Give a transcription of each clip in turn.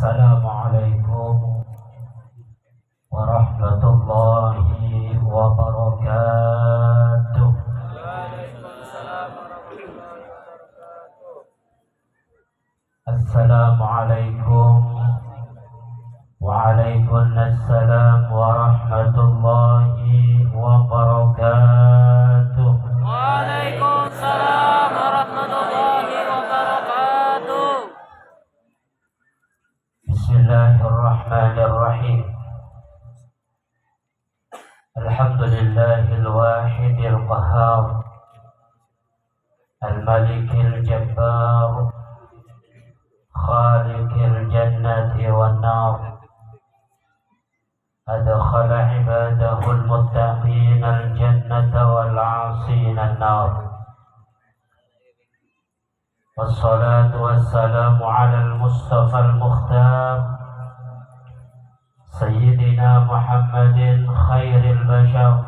Assalamualaikum warahmatullahi wabarakatuh. Assalamualaikum waalaikumsalam warahmatullahi wabarakatuh. Waalaikumsalam warahmatullahi wabarakatuh. Bismillahirrahmanirrahim. Alhamdulillahil wahidil qahhar, al-malikil jabbar, khaliqil jannati wan nar, adkhala ibadahul muttaqin al-jannata wal 'asina an-nar. Wassalatu wassalamu ala al-mustafa al-mukhtar Sayyidina Muhammadin khairil bashar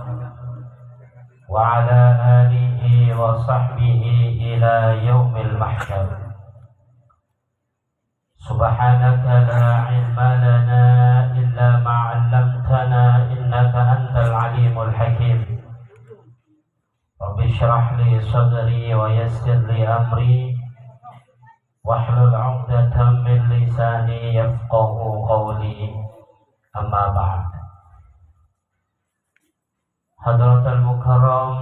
wa ala alihi wa sahbihi ila yaumil mahsyar. Subhanaka la ilma lana illa ma 'allamtana innaka antal alimul hakim. Rabbi shrah li sadri wa yassir li amri wahlul 'uqdatam min lisani yafqahu qawli. Amma ba'd. Hadratul mukarram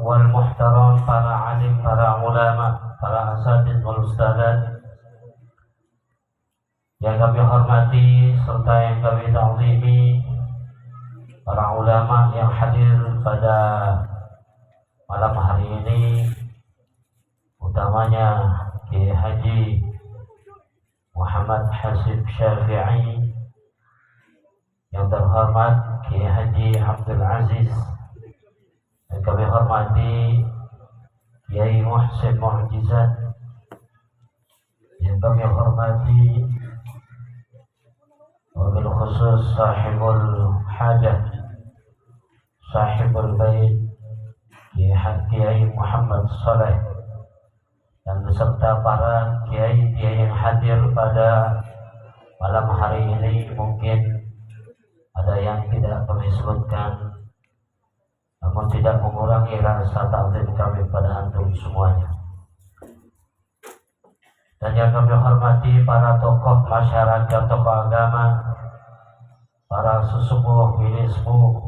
wal muhtaram, para alim, para ulama, para asatidz wal ustadzat yang kami hormati serta yang kami ta'zimi, para ulama yang hadir pada malam hari ini, utamanya Kiai Haji Muhammad Hasib Syafi'i, yang terhormat Kiai Haji Abdul Aziz, yang kami hormati Kiai Muhsin Mu'jizat, yang kami hormati wabil khusus sahibul hajah, sahibul bait Kiai Muhammad Saleh, dan beserta para kiai yang hadir pada malam hari ini. Mungkin ada yang tidak kami sebutkan, namun tidak mengurangi rasa ta'zim kami pada antum semuanya. Dan yang kami hormati para tokoh masyarakat, tokoh agama, para sesepuh, bini sepuh,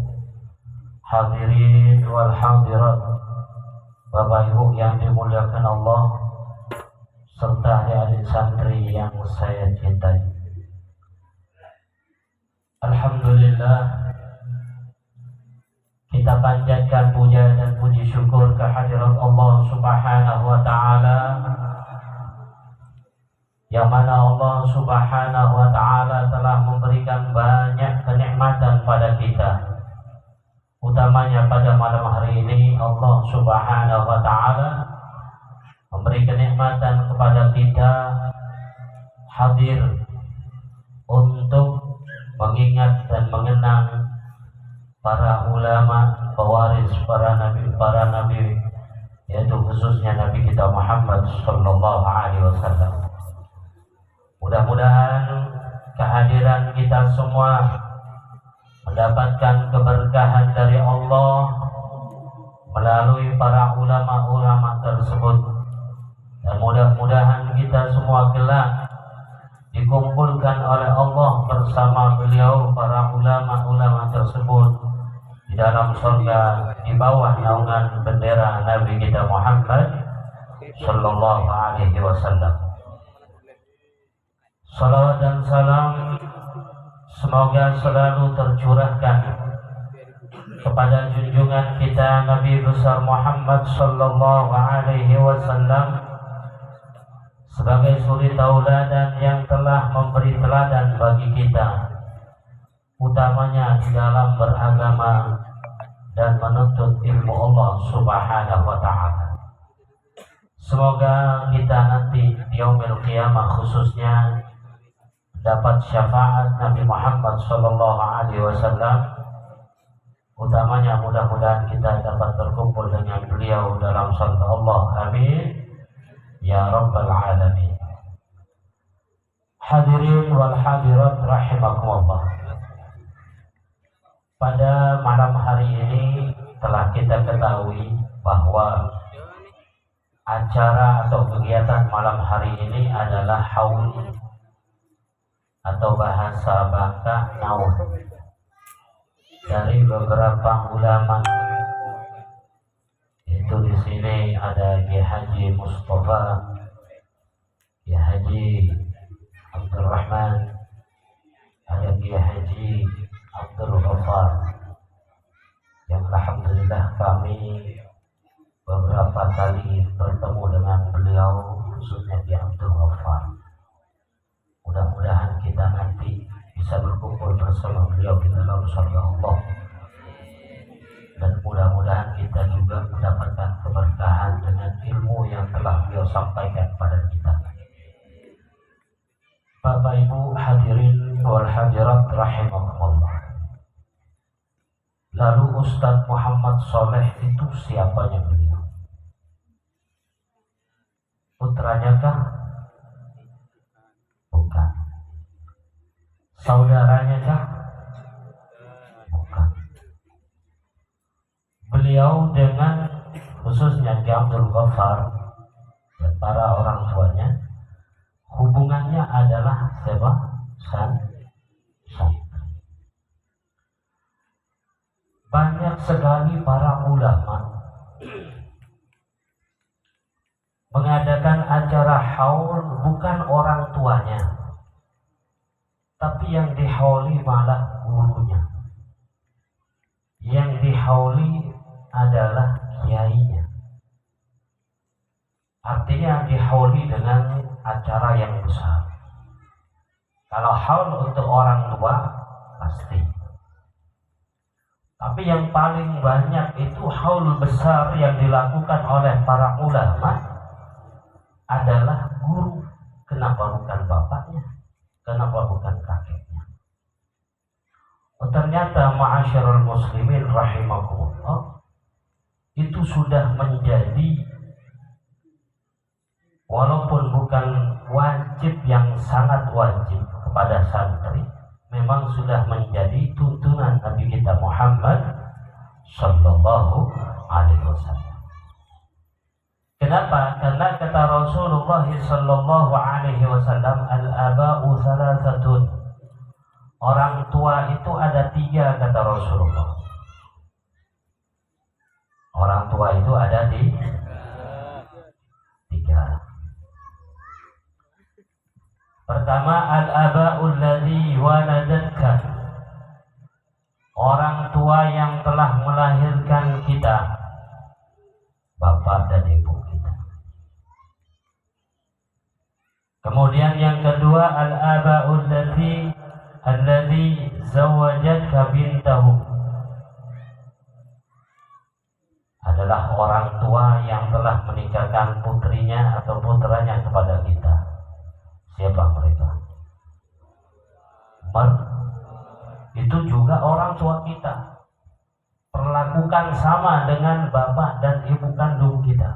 hadirin wal hadirat, Bapak Ibu yang dimuliakan Allah, serta adik-adik santri yang saya cintai. Alhamdulillah, kita panjatkan puja dan puji syukur kehadirat Allah Subhanahu wa ta'ala, yang mana Allah Subhanahu wa ta'ala telah memberikan banyak kenikmatan pada kita. Utamanya pada malam hari ini Allah Subhanahu wa ta'ala memberi kenikmatan kepada kita hadir untuk mengingat dan mengenang para ulama, pewaris para nabi, yaitu khususnya Nabi kita Muhammad sallallahu alaihi wasallam. Mudah-mudahan kehadiran kita semua mendapatkan keberkahan dari Allah melalui para ulama-ulama tersebut, dan mudah-mudahan kita semua kelak dikumpulkan oleh Allah bersama beliau, para ulama-ulama tersebut, di dalam surga di bawah naungan bendera Nabi kita Muhammad sallallahu alaihi wasallam. Salawat dan salam semoga selalu tercurahkan kepada junjungan kita Nabi besar Muhammad sallallahu alaihi wasallam sebagai suri tauladan yang telah memberi teladan bagi kita, utamanya di dalam beragama dan menuntut ilmu Allah Subhanahu wa ta'ala. Semoga kita nanti di yaumil qiyamah khususnya dapat syafaat Nabi Muhammad sallallahu alaihi wasallam. Utamanya mudah-mudahan kita dapat berkumpul dengan beliau dalam surga Allah. Amin ya rabbal alamin. Hadirin wal hadirat rahimakumullah. Pada malam hari ini telah kita ketahui bahwa acara atau kegiatan malam hari ini adalah haul atau bahasa Bangka naun dari beberapa ulama. Itu di sini ada Kiai Haji Mustafa, Kiai Haji Abdul Rahman, ada Kiai Haji Abdul Ghaffar, yang alhamdulillah kami beberapa kali bertemu dengan beliau, khususnya Kiai Abdul Ghaffar. Mudah-mudahan kita nanti bisa berkumpul bersama beliau di dalam surga Allah, dan mudah-mudahan kita juga mendapatkan keberkahan dengan ilmu yang telah beliau sampaikan pada kita. Bapak Ibu hadirin wal hadirat rahimakumullah. Lalu Ustadz Muhammad Soleh itu siapanya beliau? Putranya kah? Bukan. Saudaranya kah? Bukan. Beliau dengan khususnya Kiai Abdul Ghaffar dan para orang tuanya, hubungannya adalah santri. Banyak sekali para ulama mengadakan acara haul bukan orang tuanya, tapi yang dihauli malah gurunya. Yang dihauli adalah kiainya. Artinya dihauli dengan acara yang besar. Kalau haul untuk orang tua pasti. Tapi yang paling banyak itu haul besar yang dilakukan oleh para ulama adalah guru. Kenapa bukan bapaknya? Kenapa bukan kakeknya? Ternyata ma'asyarul muslimin rahimakumullah, itu sudah menjadi, walaupun bukan wajib yang sangat wajib kepada santri, memang sudah menjadi tuntunan Nabi kita Muhammad sallallahu alaihi wasallam. Kenapa? Karena kata Rasulullah sallallahu alaihi wasallam, al-aba'u thalathatun. Orang tua itu ada 3 kata Rasulullah. Orang tua itu ada 3. Pertama, al-aba'ul ladzi waladatka. Orang tua yang telah melahirkan kita, bapak dan ibu kita. Kemudian yang kedua, al-aba'ul ladzi zawajatka bintahu. Adalah orang tua yang telah menikahkan putrinya atau putranya kepada kita. Siapa mereka? Itu juga orang tua kita. Perlakukan sama dengan bapak dan ibu kandung kita.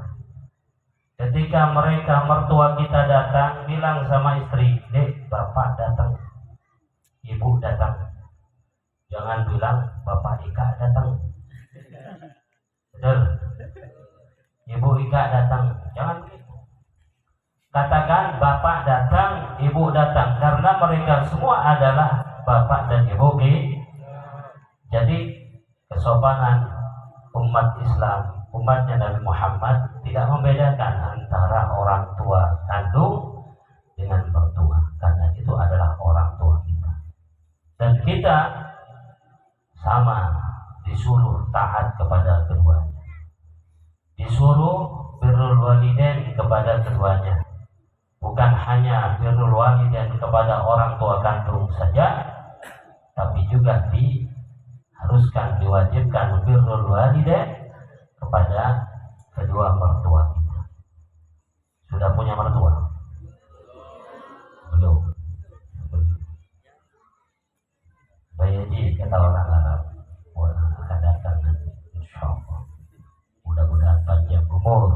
Ketika mereka mertua kita datang, bilang sama istri, "Dek, bapak datang, ibu datang." Jangan bilang bapak Ika datang. Betul? Ibu Ika datang. Jangan begitu. Katakan bapak datang, ibu datang, karena mereka semua adalah bapak dan ibu kita. Jadi kesopanan umat Islam, umatnya Nabi Muhammad, tidak membedakan antara orang tua kandung dengan mertua, karena itu adalah orang tua kita. Dan kita sama disuruh taat kepada keduanya, disuruh birrul walidain kepada keduanya. Bukan hanya birrul walidain kepada orang tua kandung saja, tapi juga diharuskan, diwajibkan birrul walidain kepada kedua mertua kita. Sudah punya mertua? Belum. Bayaji kata orang Arab, akan datang nanti, insyaallah. Mudah-mudahan panjang umur.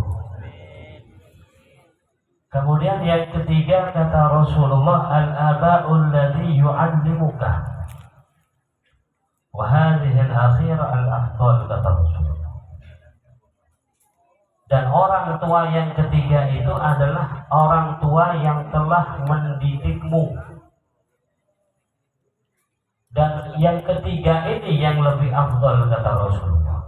Kemudian yang ketiga, ketiga kata Rasulullah, al-aba'u alladhi yu'allimuka wa hadhihi al-akhirah al-afdal, kata Rasulullah. Dan orang tua yang ketiga itu adalah orang tua yang telah mendidikmu. Dan yang ketiga ini yang lebih afdal, kata Rasulullah.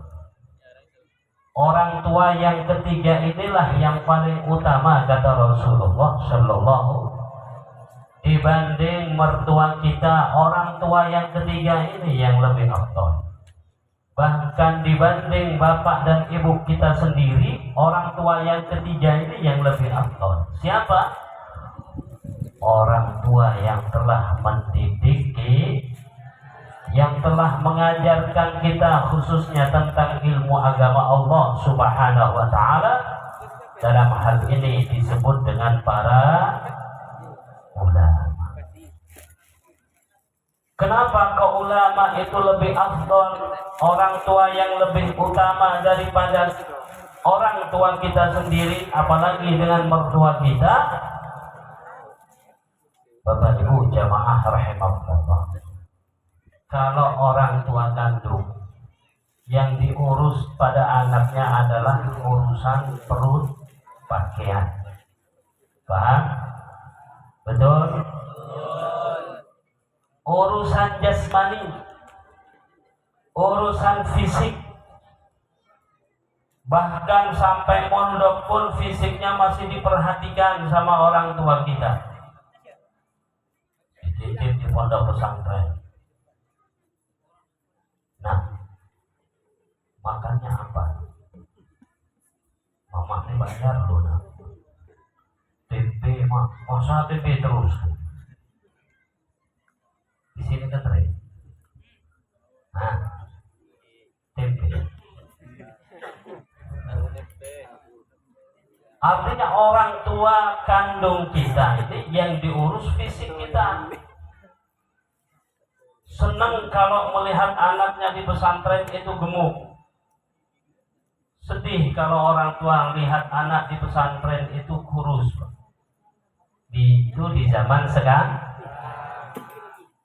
Orang tua yang ketiga inilah yang paling utama, kata Rasulullah sallallahu. Dibanding mertua kita, orang tua yang ketiga ini yang lebih afdal. Bahkan dibanding bapak dan ibu kita sendiri, orang tua yang ketiga ini yang lebih afdal. Siapa? Orang tua yang telah mendidik, yang telah mengajarkan kita khususnya tentang ilmu agama Allah Subhanahu wa ta'ala. Dalam hal ini disebut dengan para ulama. Kenapa ke ulama itu lebih afdal, orang tua yang lebih utama daripada orang tua kita sendiri, apalagi dengan mertua kita? Bapak Ibu jamaah rahimahullah, kalau orang tua kandung yang diurus pada anaknya adalah urusan perut pakaian, paham? Betul? Urusan jasmani, urusan fisik, bahkan sampai mondok pun fisiknya masih diperhatikan sama orang tua kita. Dititip di pondok pesantren. Nah, makannya apa? Mama ini bayar loh, nah. Tempe, masa tempe terus? Di sini kan tren. Nah, tempe. Artinya orang tua kandung kita ini yang diurus fisik kita. Senang kalau melihat anaknya di pesantren itu gemuk. Sedih kalau orang tua melihat anak di pesantren itu kurus. Itu di zaman sekarang.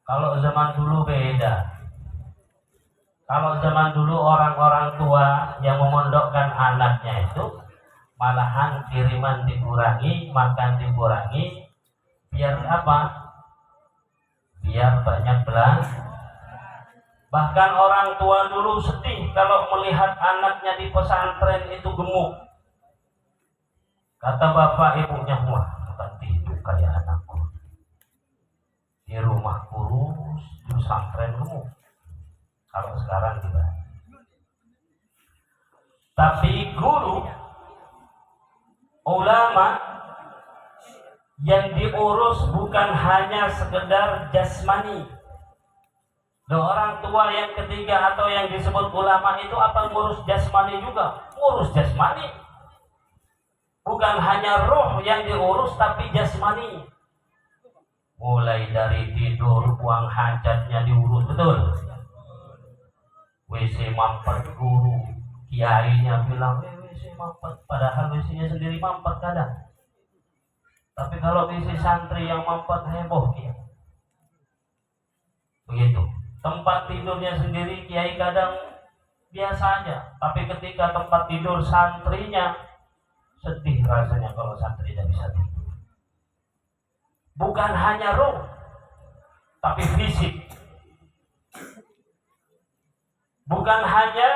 Kalau zaman dulu beda. Kalau zaman dulu orang-orang tua yang memondokkan anaknya itu malahan kiriman dikurangi, makan dikurangi, biar apa? Biar banyak belanja. Bahkan orang tua dulu sedih kalau melihat anaknya di pesantren itu gemuk. Kata bapak ibunya, wah, nanti itu kayak anakku. Di rumah kurus, di pesantren gemuk. Kalau sekarang tidak. Tapi guru, ulama yang diurus bukan hanya sekedar jasmani. Dan orang tua yang ketiga atau yang disebut ulama itu apa, ngurus jasmani juga? Ngurus jasmani. Bukan hanya roh yang diurus, tapi jasmani. Mulai dari tidur, buang hajatnya diurus, betul? WC mampet guru, kiainya bilang, WC mampet. Padahal WC-nya sendiri mampet kadang. Tapi kalau WC santri yang mampet heboh ya. Begitu. Tempat tidurnya sendiri kiai kadang biasa aja, tapi ketika tempat tidur santrinya, sedih rasanya kalau santri tidak bisa tidur. Bukan hanya roh, tapi fisik. Bukan hanya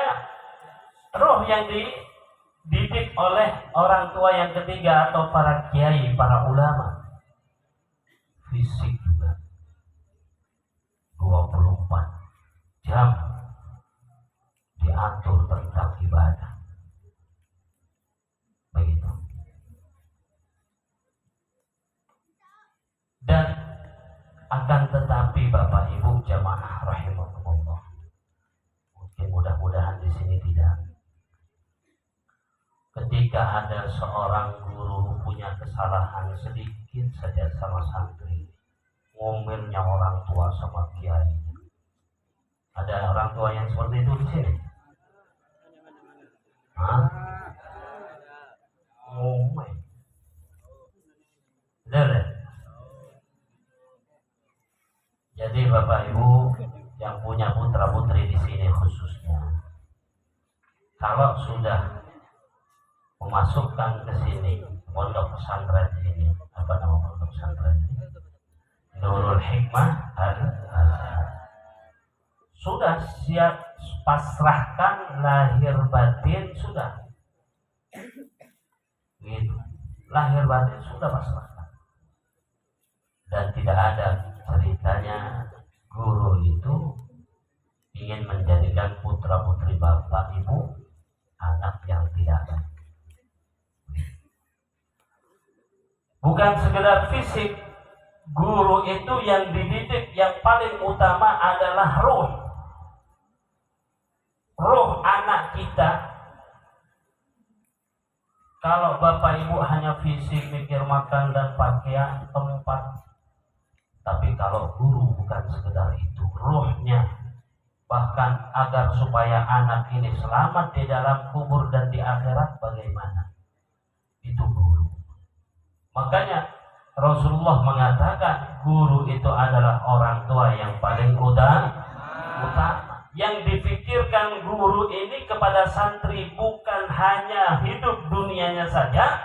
roh yang dididik oleh orang tua yang ketiga atau para kiai, para ulama. Fisik juga. 24 jam diatur tentang ibadah. Begitu. Dan akan tetapi Bapak Ibu jamaah rahimahumullah, mungkin mudah-mudahan di sini tidak. Ketika ada seorang guru punya kesalahan sedikit saja sama santri, ngomelnya orang tua sama kiai. Ada orang tua yang seperti itu di sini? Hah? Ngomel. Benar ya? Bapak Ibu yang punya putra putri di sini khususnya, kalau sudah memasukkan ke sini pondok pesantren ini, apa nama pondok pesantren ini? Nurul Hikmah Al-Azhar. Sudah siap pasrahkan lahir batin sudah. Gitu. Lahir batin sudah pasrahkan. Dan tidak ada ceritanya guru itu ingin menjadikan putra putri bapak ibu anak yang tidak baik. Bukan sekedar fisik, guru itu yang dididik yang paling utama adalah ruh. Ruh anak kita. Kalau bapak ibu hanya fisik, mikir makan dan pakaian, tempat. Tapi kalau guru bukan sekedar itu, ruhnya. Bahkan agar supaya anak ini selamat di dalam kubur dan di akhirat, bagaimana? Itu guru. Makanya Rasulullah mengatakan guru itu adalah orang tua yang paling utama. Yang dipikirkan guru ini kepada santri bukan hanya hidup dunianya saja,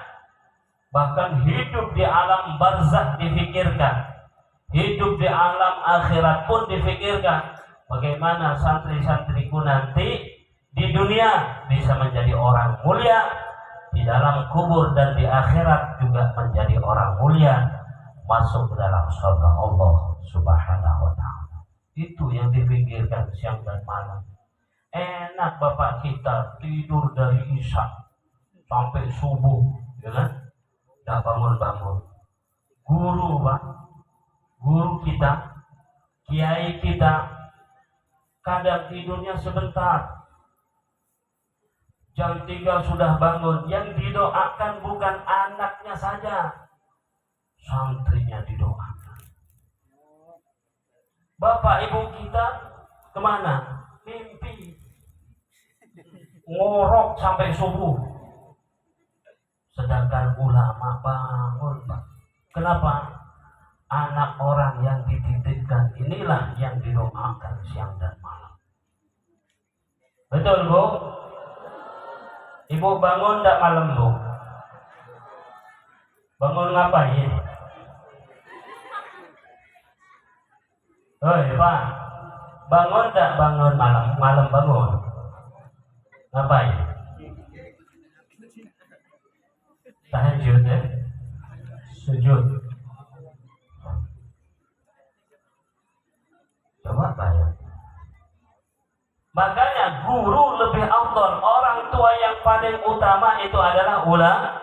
bahkan hidup di alam barzakh dipikirkan, hidup di alam akhirat pun dipikirkan. Bagaimana santri-santriku nanti di dunia bisa menjadi orang mulia, di dalam kubur dan di akhirat juga menjadi orang mulia, masuk ke dalam surga Allah Subhanahu wa ta'ala. Itu yang dipikirkan siang dan malam. Enak bapak kita tidur dari isya sampai subuh, ya kan? Tidak bangun-bangun. Guru pak, guru kita, kiai kita, kadang tidurnya sebentar. Jam 3 sudah bangun. Yang didoakan bukan anaknya saja, santrinya didoakan. Bapak ibu kita kemana? Mimpi. Ngorok sampai subuh. Sedangkan ulama bangun Pak. Kenapa? Anak orang yang dititipkan inilah yang didoakan siang dan malam. Betul Bu? Ibu bangun tidak malam Bu? Bangun ngapain? Hei Pak, bangun tak bangun malam bangun. Ngapain? Tahajud ya? Sujud. Coba bayang. Makanya guru lebih afdal, orang tua yang paling utama itu adalah ulama.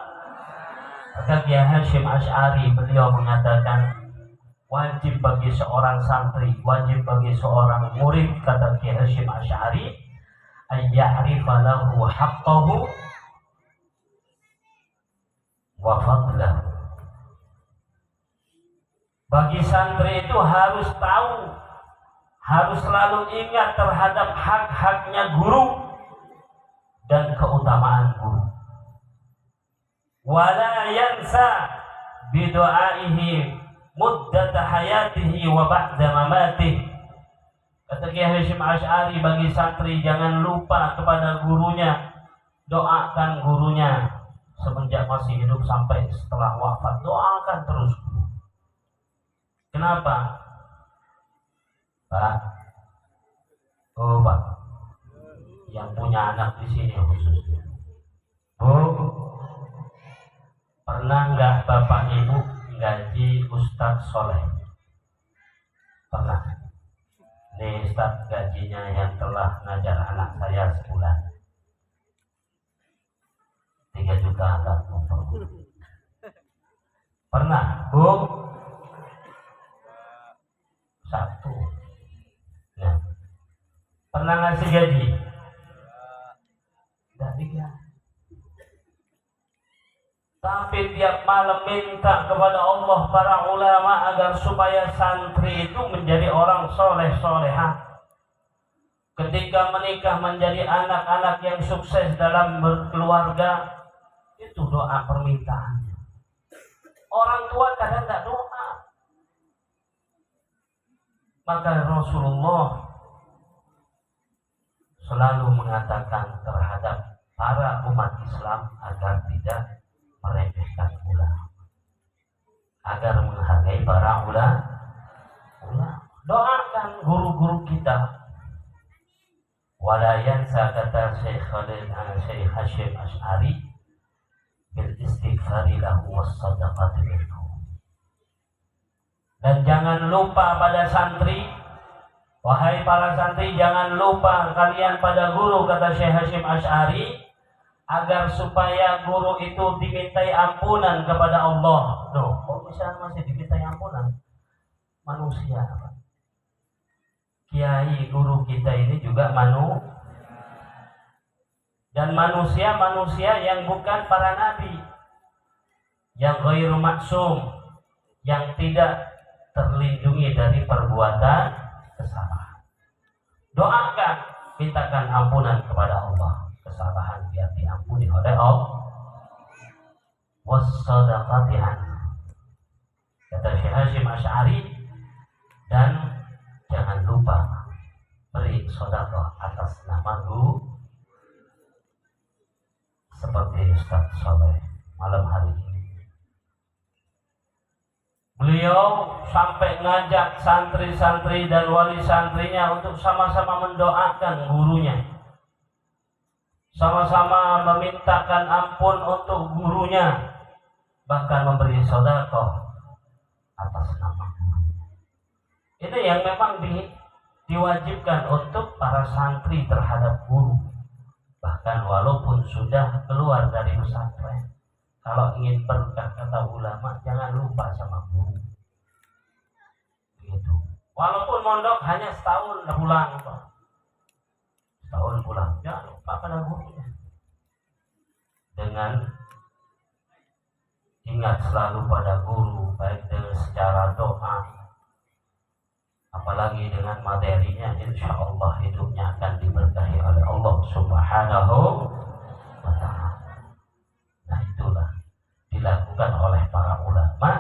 Kata Kiai Hasyim Asy'ari, beliau mengatakan wajib bagi seorang santri, wajib bagi seorang murid, kata Kiai Hasyim Asy'ari, ayya'rifa lahu haqqahu wa fadlahu. Bagi santri itu harus tahu, harus selalu ingat terhadap hak-haknya guru dan keutamaan guru. Wala yansa bidu'aihi muddata hayatihi wa ba'da mamatih. Kata Kiai Hasyim Asy'ari, bagi santri jangan lupa kepada gurunya, doakan gurunya semenjak masih hidup sampai setelah wafat, doakan terus. Kenapa? Pak, oh Pak, yang punya anak di sini khususnya, Bu, pernah nggak Bapak Ibu gaji Ustadz Soleh? Pernah. Ini Ustadz gajinya yang telah ngajar anak saya sebulan 3 juta kan? Pernah Bu? 1. Nah, pernah ngasih gaji? Tidak 3. Tapi tiap malam minta kepada Allah para ulama agar supaya santri itu menjadi orang soleh solehah. Ketika menikah menjadi anak-anak yang sukses dalam berkeluarga, itu doa permintaannya. Orang tua kadang tidak doa. Maka Rasulullah selalu mengatakan terhadap para umat Islam agar tidak meremehkan ulama, agar menghargai para ulama. Doakan guru-guru kita. Wala yansa, kata Syekh Hasyim Asy'ari, bil istighfari lahu was sadaqati minhu. Dan jangan lupa pada santri, wahai para santri, jangan lupa kalian pada guru, kata Syekh Hasyim Asy'ari, agar supaya guru itu dimintai ampunan kepada Allah. Loh, kok bisa masih dimintai ampunan? Manusia. Kiai guru kita ini juga dan manusia yang bukan para nabi, yang ghairu maksum, yang tidak terlindungi dari perbuatan kesalahan. Doakan, mintakan ampunan kepada Allah, kesalahan biar diampuni oleh Allah. Was-sadaqati anhu, kata Syekh Hasyim Asy'ari, dan jangan lupa beri sedekah atas nama guru, seperti Ustaz Saleh malam hari ini. Beliau sampai ngajak santri-santri dan wali santrinya untuk sama-sama mendoakan gurunya, sama-sama memintakan ampun untuk gurunya, bahkan memberi sedekah atas nama gurunya. Ini yang memang diwajibkan untuk para santri terhadap guru. Bahkan walaupun sudah keluar dari pesantren, kalau ingin berkah, kata ulama, jangan lupa sama guru. Gitu. Walaupun mondok hanya setahun pulang, setahun pulang, jangan lupa pada gurunya. Dengan ingat selalu pada guru, baik dengan secara doa, apalagi dengan materinya, insya Allah hidupnya akan diberkahi oleh Allah Subhanahu wa ta'ala. Nah, itulah dilakukan oleh para ulama.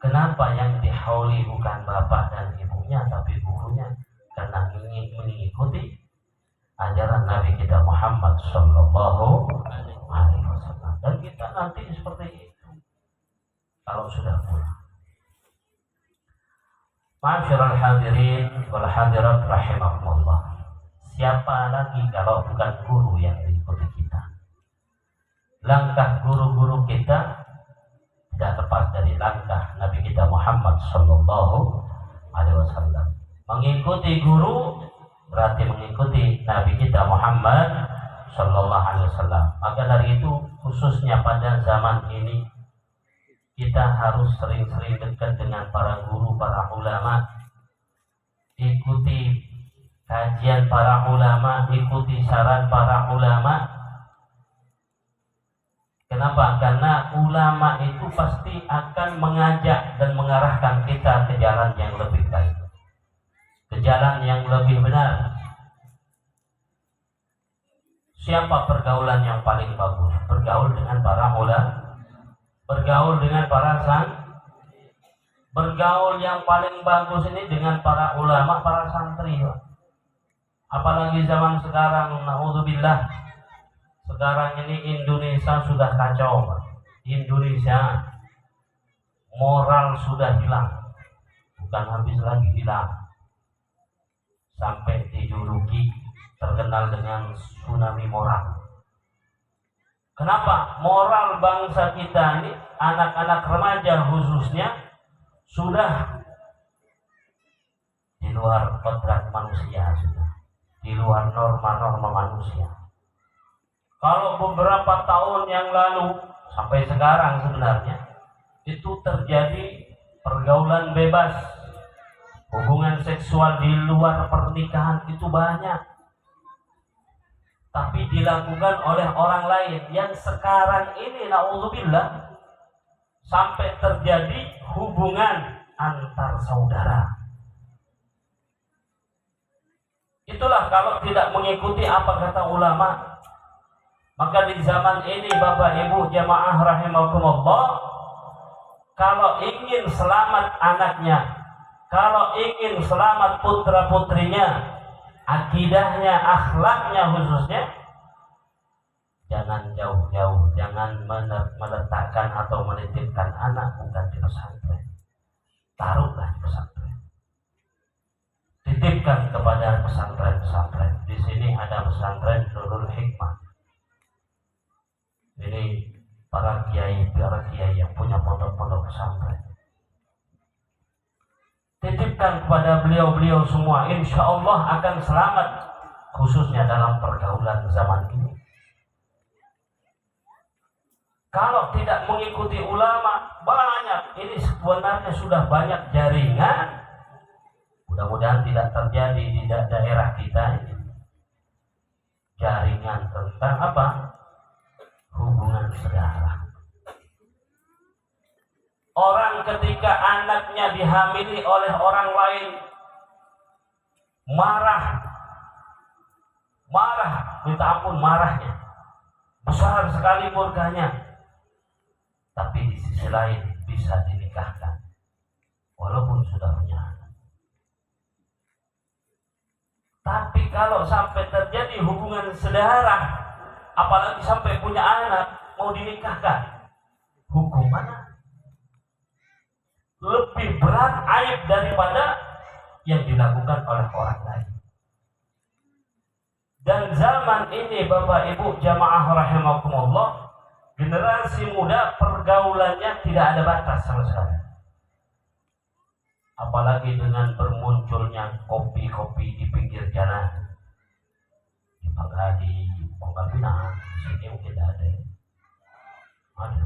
Kenapa yang dihauli bukan bapak dan ibunya, tapi gurunya? Karena ingin mengikuti ajaran Nabi kita Muhammad Sallallahu Alaihi Wasallam. Dan kita nanti seperti itu kalau sudah pulang. Ma'asyiral hadirin wal hadirat rahimakumullah. Siapa lagi kalau bukan guru yang diikuti kita? Langkah guru-guru kita tidak lepas dari langkah Nabi kita Muhammad Sallallahu Alaihi Wasallam. Mengikuti guru berarti mengikuti Nabi kita Muhammad Sallallahu Alaihi Wasallam. Maka dari itu, khususnya pada zaman ini, kita harus sering-sering dekat dengan para guru, para ulama. Ikuti kajian para ulama, ikuti saran para ulama. Kenapa? Karena ulama itu pasti akan mengajak dan mengarahkan kita ke jalan yang lebih baik, ke jalan yang lebih benar. Siapa pergaulan yang paling bagus? Bergaul dengan para ulama, bergaul dengan para bergaul yang paling bagus ini dengan para ulama, para santri. Apalagi zaman sekarang, naudzubillah, sekarang ini Indonesia sudah kacau. Indonesia moral sudah hilang, bukan habis lagi, hilang. Sampai dijuluki terkenal dengan tsunami moral. Kenapa? Moral bangsa kita ini, anak-anak remaja khususnya, sudah di luar kodrat manusia, sudah di luar norma-norma manusia. Kalau beberapa tahun yang lalu sampai sekarang sebenarnya itu terjadi pergaulan bebas, hubungan seksual di luar pernikahan itu banyak, tapi dilakukan oleh orang lain. Yang sekarang ini, naudzubillah, sampai terjadi hubungan antar saudara. Itulah kalau tidak mengikuti apa kata ulama. Maka di zaman ini, Bapak Ibu jamaah rahimakumullah, kalau ingin selamat anaknya, kalau ingin selamat putra putrinya, akidahnya, akhlaknya khususnya, jangan jauh-jauh, jangan meletakkan atau menitipkan anak bukan di pesantren. Taruhlah di pesantren. Titipkan kepada pesantren-pesantren. Di sini ada pesantren Nurul Hikmah. Ini para kiai yang punya pondok-pondok pesantren. Titipkan kepada beliau-beliau semua, insya Allah akan selamat, khususnya dalam pergaulan zaman ini. Kalau tidak mengikuti ulama, banyak, ini sebenarnya sudah banyak jaringan, mudah-mudahan tidak terjadi di daerah kita ini. Jaringan tentang apa? Hubungan saudara. Orang ketika anaknya dihamili oleh orang lain, marah, minta ampun marahnya, besar sekali murkanya. Tapi di sisi lain bisa dinikahkan, walaupun sudah punya anak. Tapi kalau sampai terjadi hubungan saudara, apalagi sampai punya anak, mau dinikahkan, hukum mana? Lebih berat aib daripada yang dilakukan oleh orang lain. Dan zaman ini Bapak Ibu jamaah rahimakumullah, generasi muda pergaulannya tidak ada batas sama sekali. Apalagi dengan bermunculnya kopi-kopi di pinggir jalan, di Pagadi, Pangkal Pinang, di sini mungkin ada. Ada.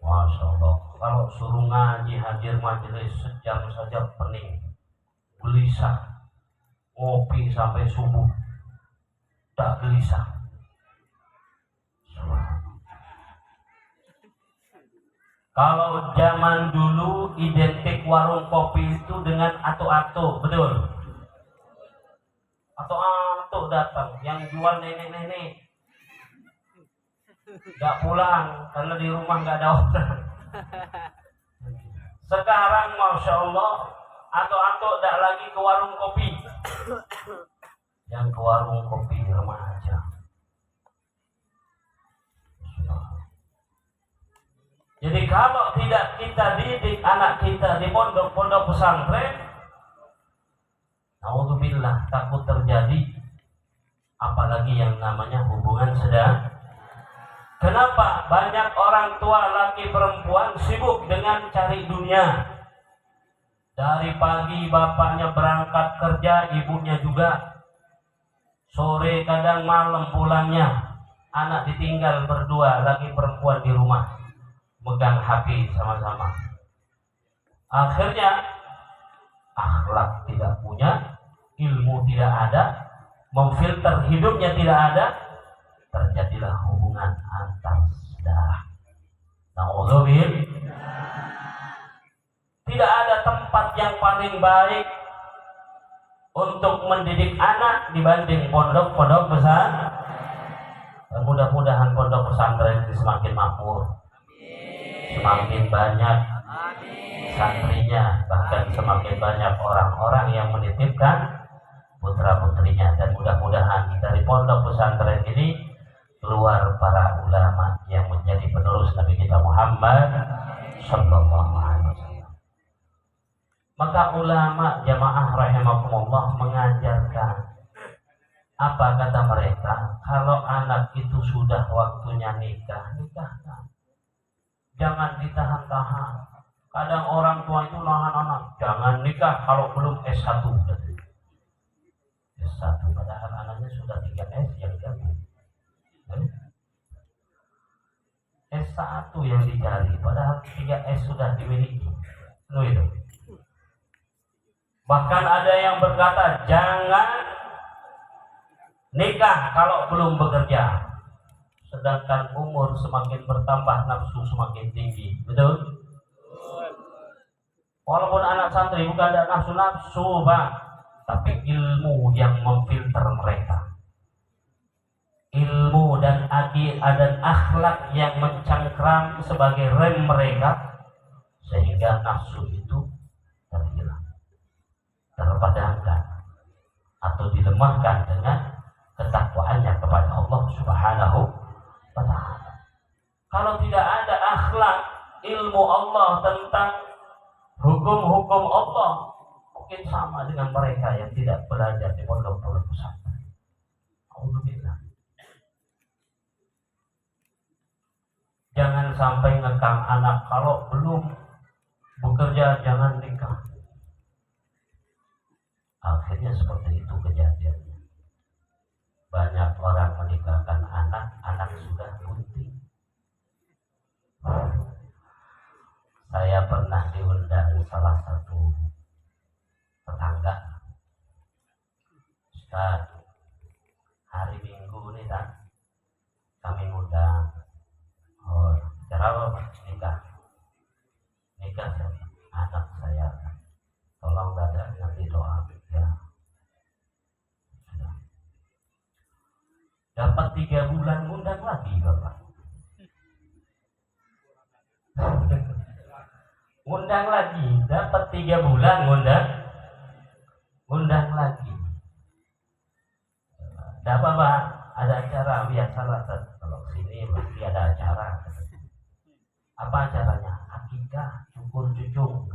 Masya Allah, kalau suruh ngaji hadir majelis sejam saja pening, gelisah, ngopi sampai subuh, tak gelisah. Kalau zaman dulu identik warung kopi itu dengan ato-ato, betul? Ato-ato datang, yang jual nenek-nenek. Gak pulang karena di rumah gak ada orang. Sekarang Masya Allah, atau tidak lagi ke warung kopi, yang ke warung kopi di rumah aja. Jadi kalau tidak kita didik anak kita di pondok-pondok pesantren, naudzubillah, takut terjadi apalagi yang namanya hubungan saudara. Kenapa? Banyak orang tua laki perempuan sibuk dengan cari dunia. Dari pagi bapaknya berangkat kerja, ibunya juga. Sore kadang malam pulangnya. Anak ditinggal berdua, laki perempuan di rumah, megang HP sama-sama. Akhirnya akhlak tidak punya, ilmu tidak ada, memfilter hidupnya tidak ada, terjadilah hubungan antar saudara. Naudzubillah. Tidak ada tempat yang paling baik untuk mendidik anak dibanding pondok-pondok pesantren. Mudah-mudahan pondok pesantren ini semakin makmur, semakin banyak santrinya, bahkan semakin banyak orang-orang yang menitipkan putra-putrinya. Dan mudah-mudahan dari pondok pesantren ini keluar para ulama yang menjadi penerus Nabi kita Muhammad sallallahu alaihi wasallam. Maka ulama jamaah rahimakumullah mengajarkan, apa kata mereka, kalau anak itu sudah waktunya nikah, nikahkan. Jangan ditahan-tahan. Kadang orang tua itu nahan anak, jangan nikah kalau belum S1. S1 padahal anaknya sudah 3S yang gabung. S1 yang dicari, padahal 3S sudah dimiliki. Itu. Bahkan ada yang berkata, jangan nikah kalau belum bekerja. Sedangkan umur semakin bertambah, nafsu semakin tinggi. Betul? Walaupun anak santri bukan ada nafsu-nafsu, Pak, tapi ilmu yang memfilter mereka. Ilmu dan akidah dan akhlak yang mencangkram sebagai rem mereka, sehingga nafsu itu terhilang, terpadamkan atau dilemahkan dengan ketakwaannya kepada Allah Subhanahu wa Ta'ala. Kalau tidak ada akhlak ilmu Allah tentang hukum-hukum Allah, mungkin sama dengan mereka yang tidak belajar di pondok-pondok pesantren. Alhamdulillah. Jangan sampai ngekang anak, kalau belum bekerja jangan nikah. Akhirnya seperti itu kejadiannya. Banyak orang menikahkan anak, anak sudah gunting. Saya pernah diundang salah satu tetangga. Ustaz, hari Minggu nih kan, kami undang. Oh, cara apa? Nikah anak saya. Tolong ada nanti doa ya. Sudah. Dapat 3 bulan undang lagi Bapak. Undang lagi, dapat 3 bulan undang lagi. Tidak apa-apa, ada acara biasalah. Kalau sini pasti ada acara. Apa acaranya? Akikah, cukur cucung.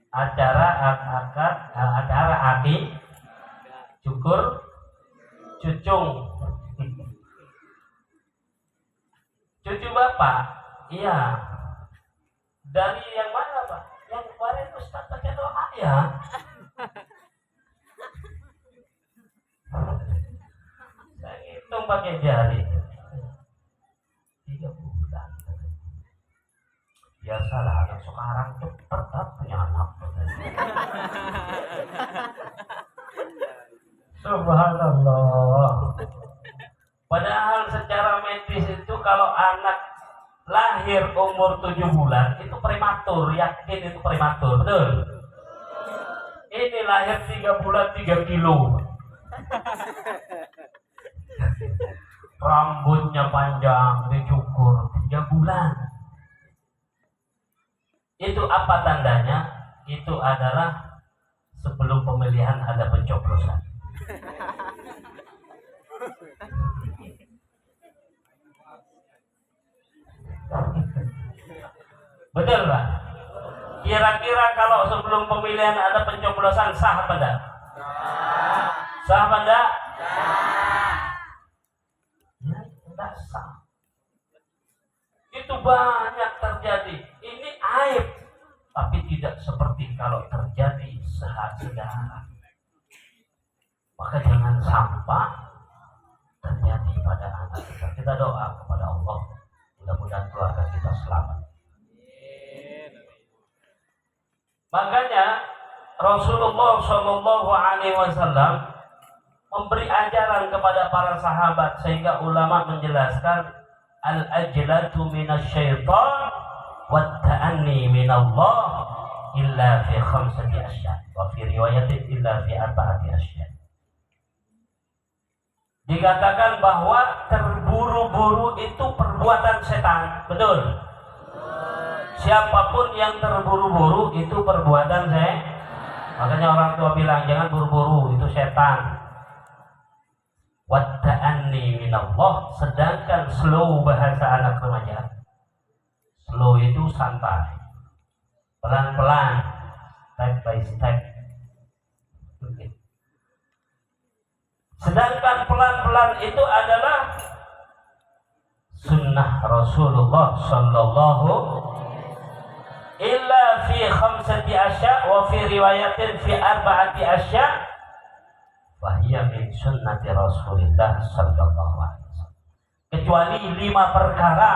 Acara akad, acara akik, cukur cucung. Cucu Bapak? Iya. Dari yang mana Pak? Yang kemarin Ustaz pakai doa ya. Saya hitung pakai jari. 3 bulan. Biasalah anak sekarang cepat punya anak. Subhanallah. Padahal secara medis itu kalau anak lahir umur 7 bulan itu prematur, yakin itu prematur, betul? Ini lahir 3 bulan 3 kilo. Rambutnya panjang, dicukur 3 bulan. Itu apa tandanya? Itu adalah sebelum pemilihan ada pencoblosan. Betul Pak? Kira-kira kalau sebelum pemilihan ada pencoblosan sah apa enggak? Sah apa enggak? Ya, enggak sah. Itu banyak terjadi. Ini aib, tapi tidak seperti kalau terjadi sehari-hari. Maka jangan sampai terjadi pada anak kita. Kita doa kepada Allah, mudah-mudahan keluarga kita selamat. Makanya Rasulullah Shallallahu Alaihi Wasallam memberi ajaran kepada para sahabat, sehingga ulama menjelaskan al-ajlatu minasyaitan wa ta'anni minallah illa fi 5 asya, wa fi riwayatin illa fi 4 asya. Dikatakan bahwa terburu-buru itu perbuatan setan, betul? Siapapun yang terburu-buru itu perbuatan setan. Makanya orang tua bilang jangan buru-buru, itu setan. Watta'anni minallah, sedangkan slow bahasa anak remaja. Slow itu santai, pelan-pelan, step by step. Sedangkan pelan-pelan itu adalah sunnah Rasulullah Sallallahu illa fi 5 asya wa fi riwayatin fi 4 asya wa hiya min sunnati Rasulillah Sallallahu alaihi wasallam. Kecuali 5 perkara,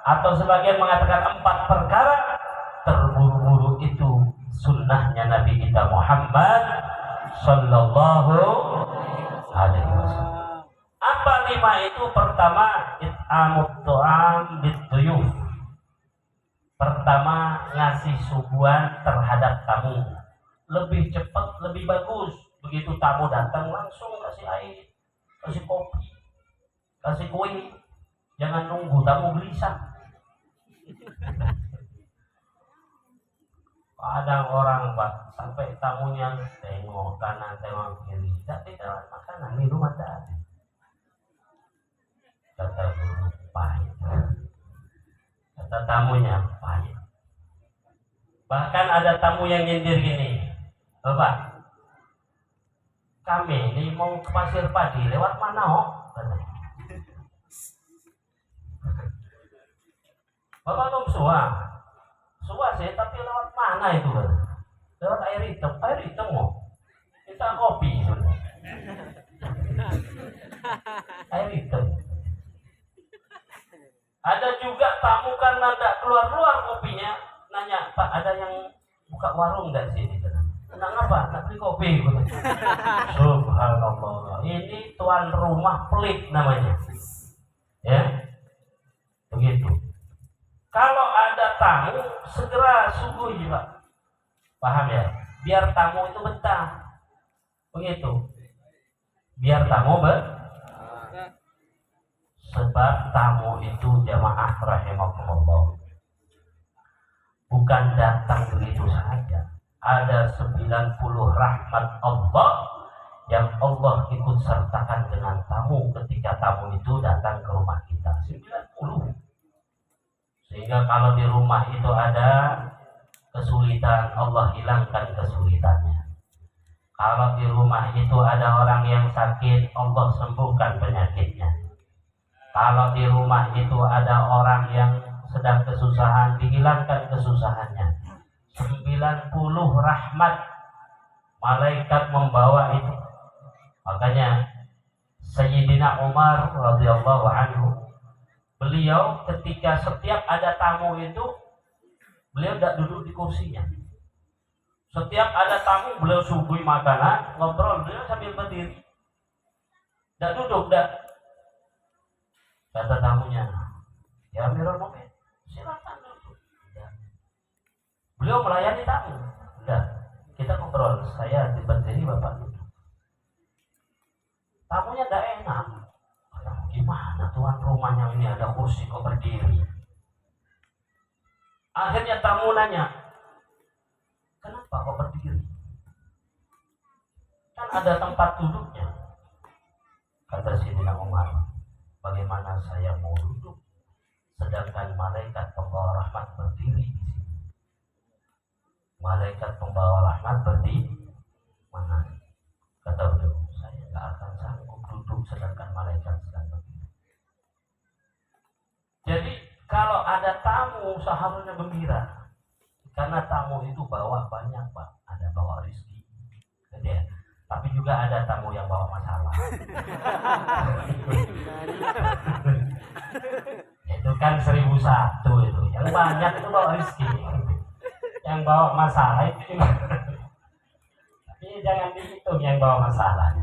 atau sebagian mengatakan 4 perkara, terburu-buru itu sunnahnya Nabi kita Muhammad Sallallahu alaihi wasallam. Apa 5 itu? Pertama, it'amut tu'am biduyuf. Pertama, ngasih suguhan terhadap tamu. Lebih cepat, lebih bagus. Begitu tamu datang langsung kasih air, kasih kopi, kasih kue. Jangan nunggu tamu gelisah. Kadang orang Pak sampai tamunya tengok kanan tengok kiri, tidak makanan minum ada. Kata guru pahit. Kata tamunya pahit. Bahkan ada tamu yang nyindir gini, Bapak, kami ini mau ke Pasir Padi, lewat mana oh? Bapak dong Suah sih, tapi lewat mana itu? Lewat air hitam oh. Kita kopi sudah. Air hitam. Ada juga tamu karena tidak keluar kopinya, nanya, Pak ada yang buka warung nggak sini? Enggak apa? Nak beli kopi. Subhanallah. Ini tuan rumah pelit namanya. Ya, begitu. Kalau ada tamu, segera suguhi, Pak. Paham ya? Biar tamu itu betah. Begitu. Biar tamu sebab tamu itu jamaah rahimakumullah. Bukan datang begitu saja. Ada 90 rahmat Allah yang Allah ikut sertakan dengan tamu ketika tamu itu datang ke rumah kita. 90. Sehingga kalau di rumah itu ada kesulitan, Allah hilangkan kesulitannya. Kalau di rumah itu ada orang yang sakit, Allah sembuhkan penyakitnya. Kalau di rumah itu ada orang yang sedang kesusahan, dihilangkan kesusahannya. 90 rahmat malaikat membawa itu. Makanya Sayyidina Umar radhiyallahu anhu, beliau ketika setiap ada tamu itu, beliau tidak duduk di kursinya. Setiap ada tamu, beliau suguhi makanan, ngobrol, beliau sambil berdiri. Tidak duduk, tidak. Kata tamunya, ya Amirul Mukminin, silakan duduk. Ya. Beliau melayani tamu. Udah, kita ngobrol. Saya berdiri, Bapak duduk. Tamunya tidak enak. Gimana tuan rumahnya ini ada kursi kok berdiri? Akhirnya tamu nanya, kenapa kok berdiri? Kan ada tempat duduknya. Kata Sayyidina Umar, bagaimana saya mau duduk sedangkan malaikat pembawa rahmat berdiri di sini? Malaikat pembawa rahmat berdiri mana? Kata beliau, saya nggak akan sanggup duduk sedangkan malaikat sedang berdiri. Jadi kalau ada tamu seharusnya gembira, karena tamu itu bawa banyak Pak. Ada bawa rezeki, gitu ya. Tapi juga ada tamu yang bawa masalah. Itu kan 1001 itu. Yang banyak itu bawa rezeki. Yang bawa masalah itu juga. Tapi jangan dihitung yang bawa masalah.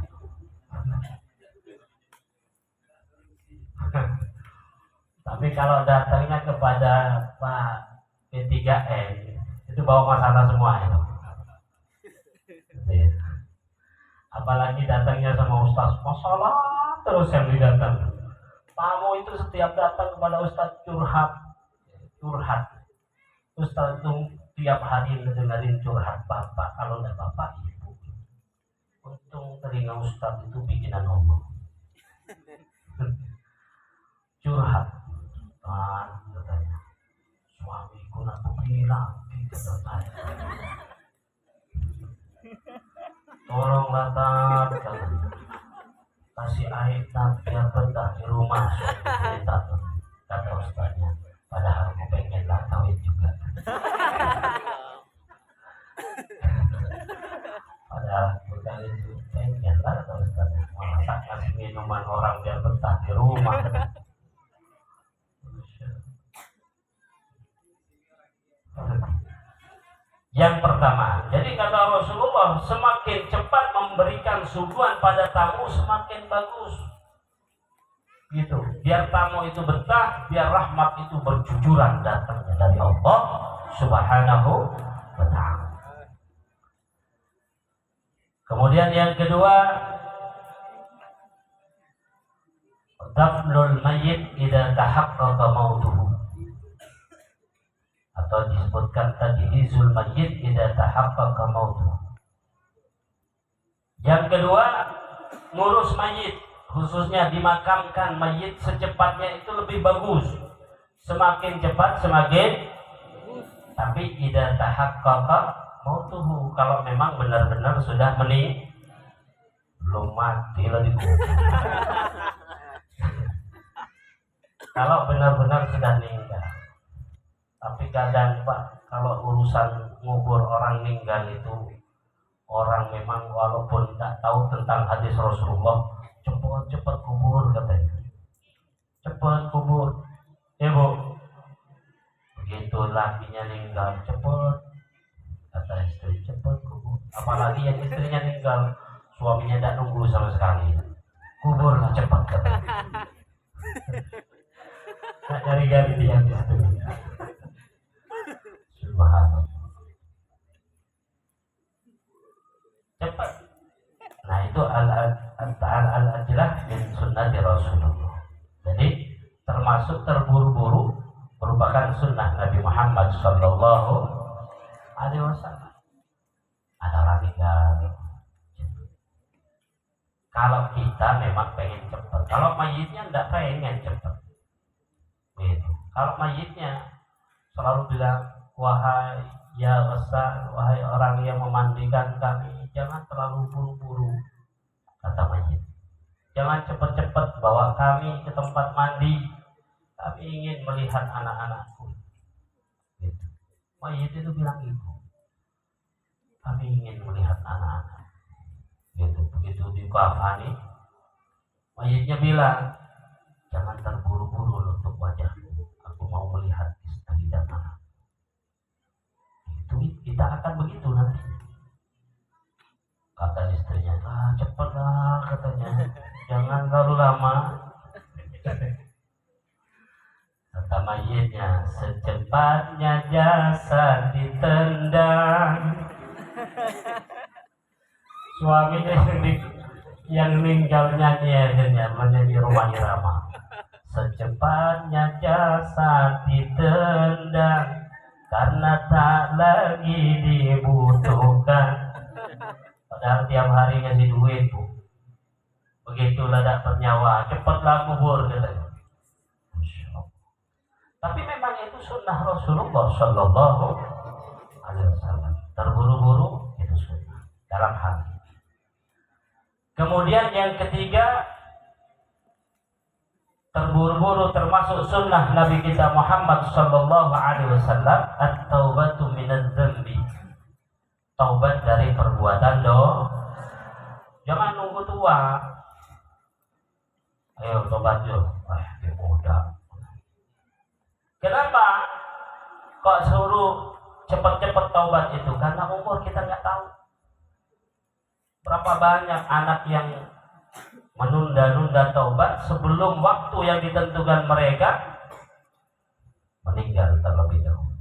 Tapi kalau datangnya kepada Pak P3N, itu bawa masalah semua itu. Apalagi datangnya sama Ustaz, masalah terus yang didatang. Tamu itu setiap datang kepada Ustaz curhat. Ustaz itu tiap hari dengerin curhat Bapak, kalau enggak Bapak Ibu. Untung telinga Ustaz itu bikinan Allah. Curhat. Katanya, suamiku nak begini lagi, kata saya. Tolonglah Tat, kasih air Tat biar betah di rumah. Kata Ustaznya, padahal aku pengen lah kawin juga. Padahal aku kawin itu pengen lah, kata Ustaznya. Masak kasih minuman orang biar betah di rumah. Yang pertama, jadi kata Rasulullah, semakin cepat memberikan suguhan pada tamu semakin bagus. Gitu. Biar tamu itu betah, biar rahmat itu berjujuran datangnya dari Allah Subhanahu wa ta'ala. Kemudian yang kedua, dafnul mayyit idza tahaqqaqa mautuhu, atau disebutkan tajhizul mayyit idza tahaqqaqa mautuhu. Yang kedua, ngurus mayit, khususnya dimakamkan mayit secepatnya itu lebih bagus. Semakin cepat semakin, tapi idza tahaqqaqa mautuhu, kalau memang benar-benar sudah belum mati lah dikubur. Kalau benar-benar sudah meninggal. Tapi kadang Pak, kalau urusan ngubur orang meninggal itu, orang memang walaupun tak tahu tentang hadis Rasulullah, cepat kubur katanya. Cepat kubur. Ya Bu, begitu lakinya meninggal, cepat, kata istri, cepat kubur. Apalagi yang istrinya meninggal, suaminya tidak nunggu sama sekali, kuburlah cepat katanya. Nak cari ganti yang istri. Subhanallah. Cepat. Nah itu al-ajlah min sunnati Rasulullah. Jadi termasuk terburu-buru merupakan sunnah Nabi Muhammad Sallallahu Alaihi Wasallam. Ada orang meninggal. Kalau kita memang pengen cepat, kalau mayitnya tidak pengen cepat, gitu. Kalau mayitnya selalu bilang, wahai ya Ustaz, wahai orang yang memandikan kami, jangan terlalu buru-buru, kata mayit. Jangan cepat-cepat bawa kami ke tempat mandi, kami ingin melihat anak-anakku. Gitu. Mayit itu bilang gitu, kami ingin melihat anak-anak. Gitu. Begitu dikafani, mayitnya bilang, jangan terburu-buru untuk wajahku, aku mau melihat istri dan anak. Itu kita akan begitu nanti. Kata istrinya, cepatlah katanya, jangan terlalu lama. Kata mayitnya, secepatnya jasad ditendang. Suaminya yang meninggal nyanyi akhirnya menjadi rumah irama. Secepatnya jasad ditendang karena tak lagi dibutuhkan. Padahal tiap hari ngasih duit Bu. Begitulah tak bernyawa, cepatlah kubur katanya. Tapi memang itu sunnah Rasulullah Sallallahu Alaihi Wasallam. Terburu-buru itu sunnah dalam hal ini. Kemudian yang ketiga, terburu-buru termasuk sunnah Nabi kita Muhammad Sallallahu Alaihi Wasallam, at-taubatu minadz-dzambi, taubat dari perbuatan dosa. Jangan nunggu tua. Ayo tobat yuk. Dia muda. Kenapa kok suruh cepat-cepat taubat itu? Karena umur kita nggak tahu. Berapa banyak anak yang menunda-nunda taubat sebelum waktu yang ditentukan mereka meninggal terlebih dahulu.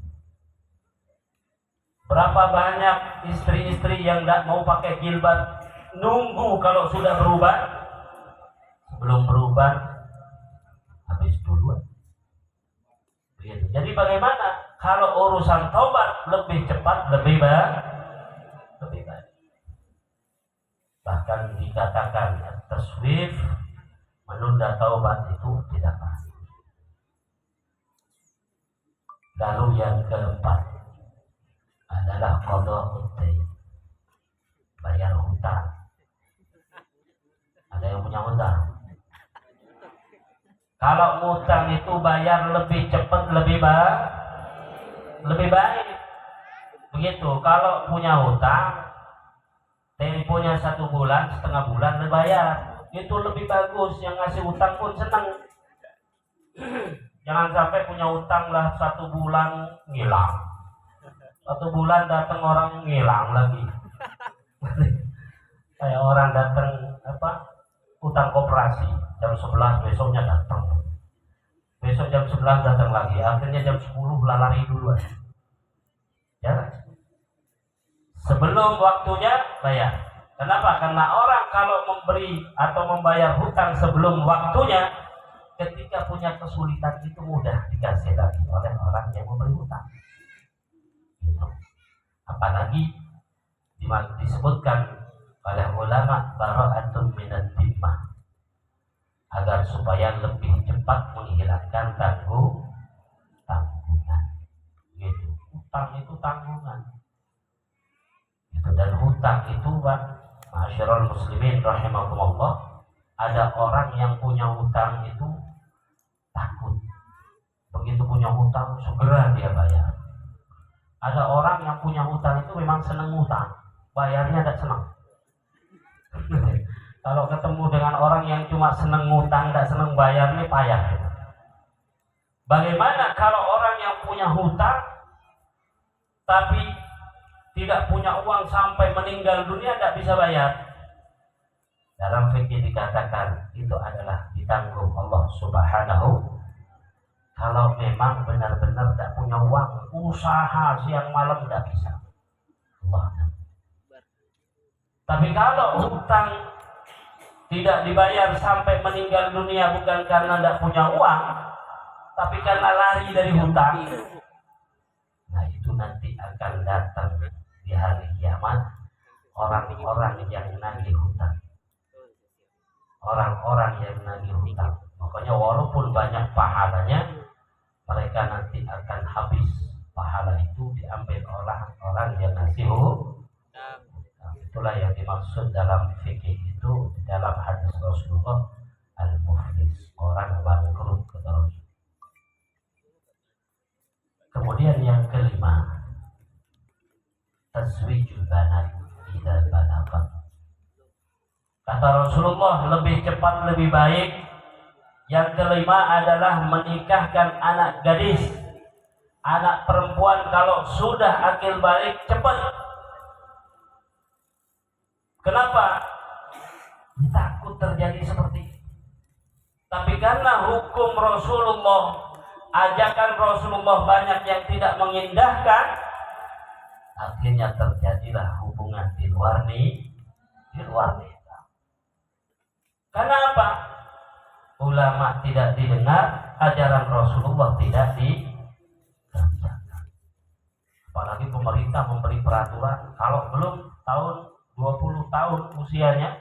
Berapa banyak istri-istri yang tidak mau pakai jilbab, nunggu kalau sudah berubah, sebelum berubah habis duluan. Begitu. Jadi bagaimana kalau urusan taubat lebih cepat, lebih baik? Bahkan dikatakan taswif, menunda taubat itu tidak baik. Lalu yang keempat adalah qada'ud dain, bayar hutang. Ada yang punya hutang? Kalau hutang itu bayar lebih cepat, lebih baik. Begitu. Kalau punya hutang, temponya 1 bulan, setengah bulan dibayar, itu lebih bagus. Yang ngasih hutang pun senang. Jangan sampai punya hutang lah 1 bulan ngilang, 1 bulan datang orang ngilang lagi. Kayak orang datang hutang koperasi jam 11, besoknya datang, besok jam 11 datang lagi, akhirnya jam 10 lari duluan. Ya, sebelum waktunya bayar. Kenapa? Karena orang kalau memberi atau membayar hutang sebelum waktunya, ketika punya kesulitan itu mudah dikasih lagi oleh orang yang memberi hutang. Gitu. Apalagi disebutkan oleh ulama bara'atun minad dhimmah, agar supaya lebih cepat menghilangkan tanggungan. Gitu. Hutang itu tanggungan. Gitu. Dan hutang itu kan, ma'asyiral muslimin rahimakumullah, ada orang yang punya hutang itu takut. Begitu punya hutang segera dia bayar. Ada orang yang punya hutang itu memang senang hutang, bayarnya tidak senang. Kalau ketemu dengan orang yang cuma senang ngutang, tidak senang bayar, ini payah. Bagaimana kalau orang yang punya hutang tapi tidak punya uang sampai meninggal dunia tidak bisa bayar? Dalam fikih dikatakan itu adalah ditanggung Allah Subhanahu. Kalau memang benar-benar tidak punya uang, usaha siang malam tidak bisa. Allah. Tapi kalau hutang tidak dibayar sampai meninggal dunia bukan karena tidak punya uang, tapi karena lari dari hutang, nah itu nanti akan datang di hari kiamat orang-orang yang nagih hutang. Orang-orang yang nagih hutang. Makanya walaupun banyak pahalanya, mereka nanti akan habis. Pahala itu diambil orang-orang yang nagih hutang. Itulah yang dimaksud dalam fikih itu, dalam hadis Rasulullah, al-muflis, orang bangkrut kata Rasul. Kemudian yang kelima, tazwijul banat idza balaghat. Kata Rasulullah, lebih cepat lebih baik. Yang kelima adalah menikahkan anak gadis, anak perempuan kalau sudah akil balik cepat. Kenapa? Takut terjadi seperti itu. Tapi karena hukum Rasulullah, ajakan Rasulullah banyak yang tidak mengindahkan, akhirnya terjadilah hubungan di luar nikah. Kenapa? Ulama tidak didengar, ajaran Rasulullah tidak dikerjakan. Apalagi pemerintah memberi peraturan, kalau belum tahun 20 tahun usianya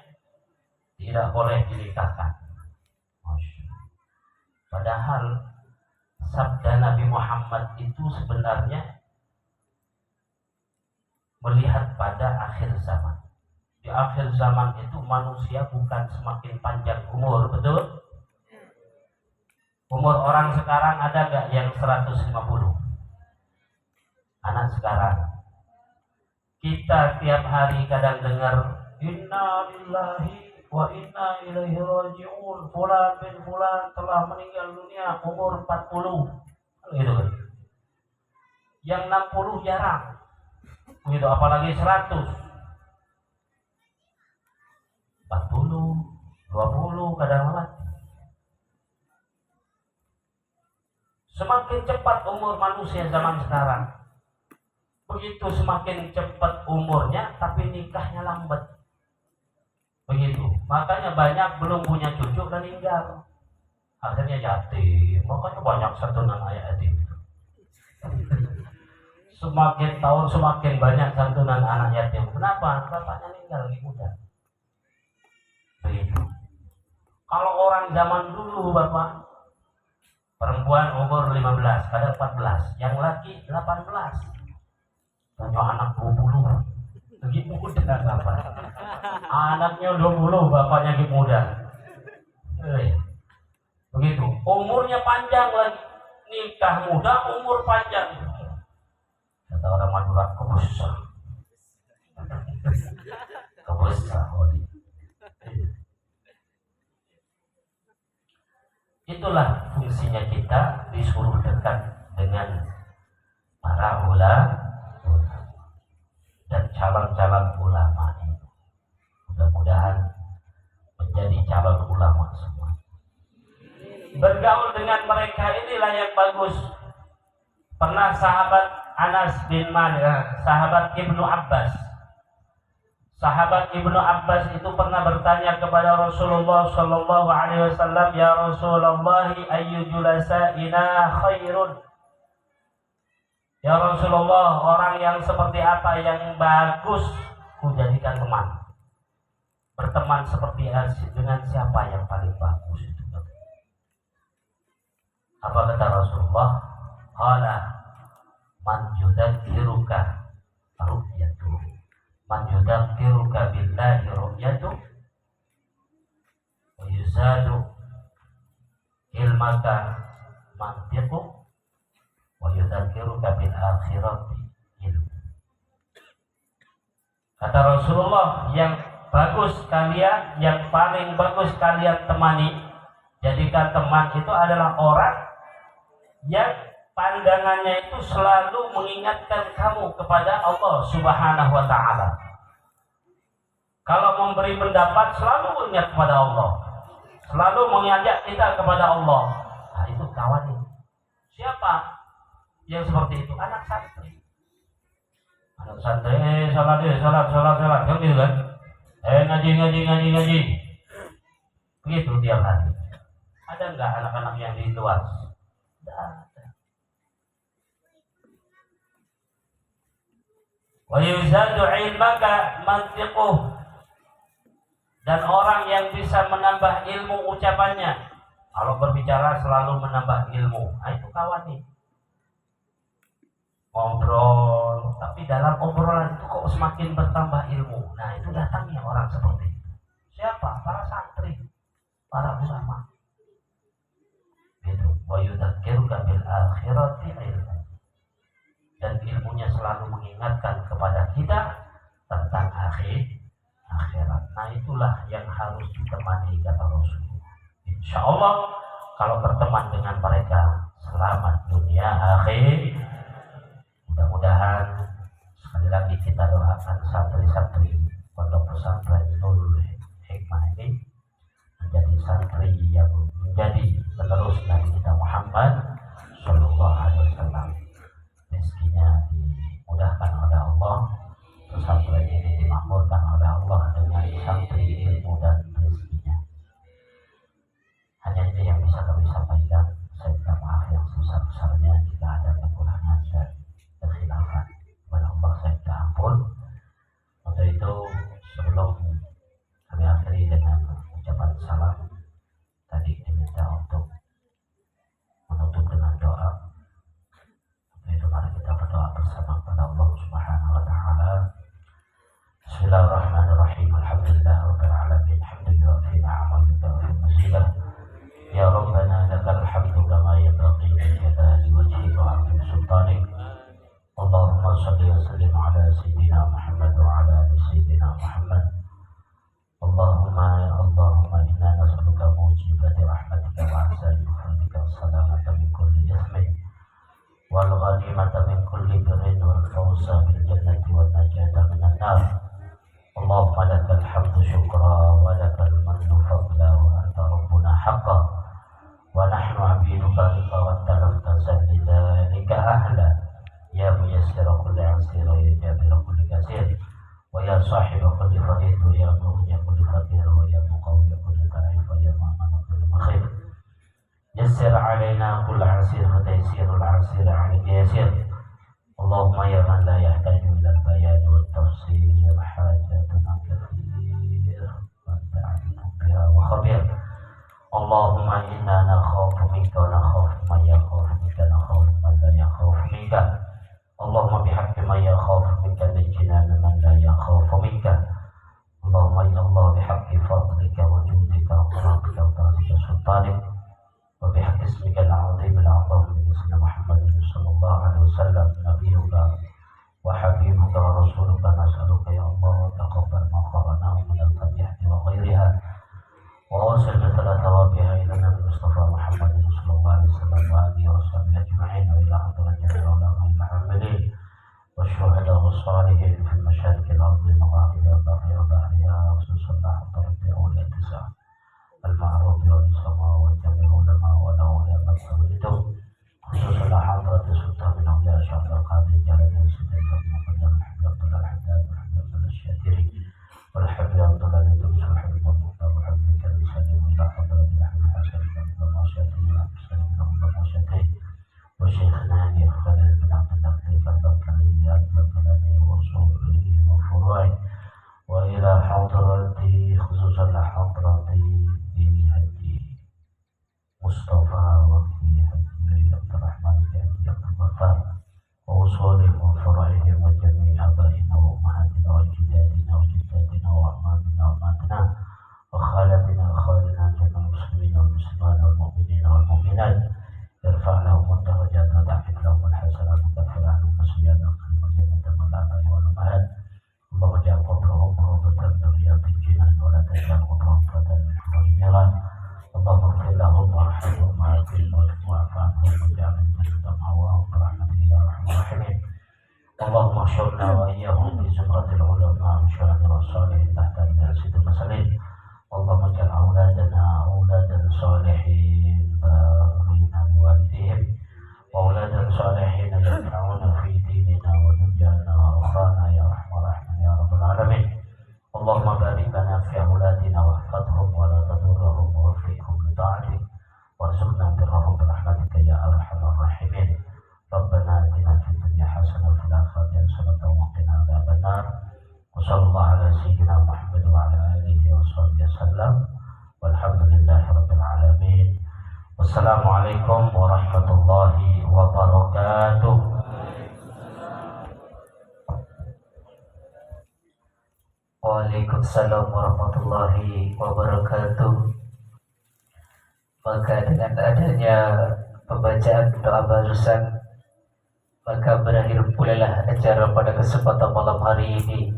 tidak boleh dinikahkan. Padahal sabda Nabi Muhammad itu sebenarnya melihat pada akhir zaman. Di akhir zaman itu manusia bukan semakin panjang umur, betul? Umur orang sekarang ada gak yang 150? Anak sekarang. Kita tiap hari kadang dengar inna lillahi wa inna ilaihi raji'un, fulan bin fulan telah meninggal dunia umur 40. Gitu kan. Yang 60 jarang. Begitu apalagi 100. 40, 20 kadang mati. Semakin cepat umur manusia zaman sekarang, begitu semakin cepat umurnya, tapi nikahnya lambat. Begitu. Makanya banyak belum punya cucu dan meninggal. Akhirnya yatim. Makanya banyak santunan ayat yatim. Semakin tahun semakin banyak santunan anak yatim. Kenapa? Bapaknya meninggal lagi muda. Begitu. Kalau orang zaman dulu, Bapak, perempuan umur 15, kadang 14, yang laki 18. Punya anak 20, lagi muda bapak. Anaknya 20, bapaknya lagi muda. Begitu. Umurnya panjang lagi. Nikah muda, umur panjang. Kata orang Madura, kebesar. Kebesar. Itulah fungsinya kita disuruh dekat dengan para ulama dan calon-calon ulama ini. Mudah-mudahan menjadi calon ulama semua. Bergaul dengan mereka inilah yang bagus. Pernah sahabat Anas bin Malik, sahabat Ibnu Abbas, Sahabat Ibnu Abbas itu pernah bertanya kepada Rasulullah Shallallahu Alaihi Wasallam, ya Rasulullah, ayyu julasa'ina khairun? Ya Rasulullah, orang yang seperti apa yang bagus ku jadikan teman? Berteman seperti dengan siapa yang paling bagus itu? Apa kata Rasulullah? Qala man yudzakiruka ru'yatu, man yudzakiruka billahi ru'yatu, wa yuzadu ilmaka mantiqu, wa yudzakiruka bil akhirati ilmu. Kata Rasulullah, yang bagus kalian, yang paling bagus kalian temani, jadikan teman itu adalah orang yang pandangannya itu selalu mengingatkan kamu kepada Allah Subhanahu wa Ta'ala. Kalau memberi pendapat selalu ingat kepada Allah, selalu mengajak kita kepada Allah. Nah, itu kawan ini. Siapa yang seperti itu? Anak santri. Anak santri, salat, kan gitu kan? Ngaji. Begitu tiap hari. Ada enggak anak-anak yang di luar? Tidak ada. Wa yuzadu ilmaka mantiquh, dan orang yang bisa menambah ilmu ucapannya. Kalau berbicara selalu menambah ilmu. Nah, itu kawan nih. Ngobrol, tapi dalam obrolan itu kok semakin bertambah ilmu. Nah, itu datangnya orang seperti itu. Siapa? Para santri, para ulama. Itu wa yudzakiruka bil akhirati ilmu, dan ilmunya selalu mengingatkan kepada kita tentang akhirat. Nah, itulah yang harus ditemani kata Rasulullah. Insya Allah kalau berteman dengan mereka selamat dunia akhir. Mudah-mudahan sekali lagi kita doakan santri-santri pondok pesantren Nurul Hikmah ini menjadi santri yang menjadi penerus Nabi kita Muhammad Sallallahu Alaihi Wasallam. Rezekinya dimudahkan oleh Allah, pesantren ini dimakmurkan oleh Allah dengan santri ilmu dan rezekinya. Hanya ini yang bisa kami sampaikan. Saya minta maaf yang sebesar-besarnya jika ada kekurangan dan kekhilafan. Kepada Allah saya minta ampun. Untuk itu sebelum kami akhiri dengan ucapan salam, tadi diminta untuk menutup dengan doa. Untuk itu mari kita berdoa bersama kepada Allah Subhanahu wa Ta'ala. Bismillahirrahmanirrahim. Alhamdulillahirabbil alamin. Hamdan yu'affi ni'amahu wa yu'affi mazidah. Ya Rabbana lakal hamdu kama yanbaghi li jalali wajhika wa 'azimi sultanik. Allahumma shalli wa sallim ala sayyidina Muhammad wa ala ali sayyidina Muhammad. Allahumma inna nas'aluka mujibati rahmatika wa 'azami maghfiratika wa salamata min kulli ithmin wal ghanimata min kulli birrin wal fawza bil jannati wan najata minan nar. Allahumma lakal hamdu syukra wa lakal mannu fadla wa anta rabbuna haqqan wa nahnu 'abiduka lika wa talafta zalidhalika ahla. Ya muyassira kulli 'asir wa ya jabira kulli kasir wa ya sahiba kulli farid wa ya mughniya kulli faqir wa ya muqawwiya kulli da'if wa ya ma'mana kulli makhif. Yassir 'alaina kulli 'asir wa taysirul 'asir 'alaika yasir. Allahumma ya man la yahtaju ila al-bayan wa at-tafsir hajatuna kathir wa anta 'alimun biha wa khabir. Allahumma inna nakhafu minka wa nakhafu man yakhafu minka, nakhafu man la yakhafu minka. Allahumma bihaqqi man yakhafu minka najjina mimman la yakhafu minka. Allahumma ya Allah bihaqqi fadlika wa judika wa karamika wa ta'zika sultanik wa bihaqqi ismika al-'azim al-'azam bi ismi Muhammad sallallahu alaihi wasallam nabiyyuka wa habibuka wa rasuluka, nas'aluka ya Allah taqabbal ma qara'nahu min al-fatihati wa ghayriha wa wasil mithla thawabiha ila nabi Mustafa Muhammad sallallahu alaihi wasallam wa alihi wa sahbihi ajma'in wa ila hadratil jami'il ulama al-'amilin wa syuhada wa salihin fi masyariqil ardi magharibiha wa bahriha khususan hadratil awliya tis'a al-ma'ruf wa nisama wa jami'il ulama wa lawliya al-maqsud khususan hadratil sultan min awliya syahra qadir jalani sudah mengatakan Abdullah al-Haddad wa Abdullah al-Syatiri hadrati khususan hadrati di haji Mustafa wa fi haji Abdurrahman fi haji Abdul Ghaffar wa usulihim wa faraihim wa jami' abaina wa ummahatina wa ajdadina wa jaddatina wa amamina wa amatina wa khalatina wa khalina jami'al muslimin wal muslimat wal mu'minin wal mu'minat irfa' lahum darajat wa ta'fif lahum al-hasanat wa taghfir lahum as-sayyi'at wa jannatan wal abai wal ummahat اللهم اجعل قبرهم روضة من رياض الجنان ولا تجعل قبرهم فدا من حمر النيران اللهم اغفر لهم وارحمهم وعافهم واعف عنهم واجعل الجنة مأواهم برحمتك يا ارحم الراحمين اللهم احشرنا واياهم في زمرة العلماء والشهداء والصالحين تحت رئاسة المرسلين اللهم اجعل اولادنا اولادا صالحين بارين بوالديهم واولادا صالحين ينفعون في ديننا ودنيانا واخرانا يا ارحم الراحمين يا رب العالمين اللهم بارك لنا في اولادنا واحفظهم ولا تضرهم ووفقهم لطاعتك وارزقنا برهم برحمتك يا ارحم الراحمين ربنا اتنا في الدنيا حسنه وفي الاخره حسنه وقنا عذاب النار وصلى الله على سيدنا محمد وعلى اله وصحبه وسلم والحمد لله رب العالمين والسلام عليكم ورحمه الله وبركاته. Waalaikumsalam warahmatullahi wabarakatuh. Maka dengan adanya pembacaan doa barusan, maka berakhir pula lah acara pada kesempatan malam hari ini.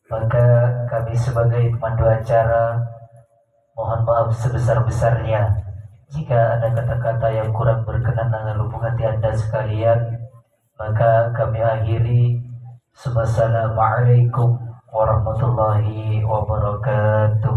Maka kami sebagai pemandu acara mohon maaf sebesar-besarnya jika ada kata-kata yang kurang berkenan dengan lubuk hati Anda sekalian. Maka kami akhiri. Wassalamualaikum warahmatullahi wabarakatuh.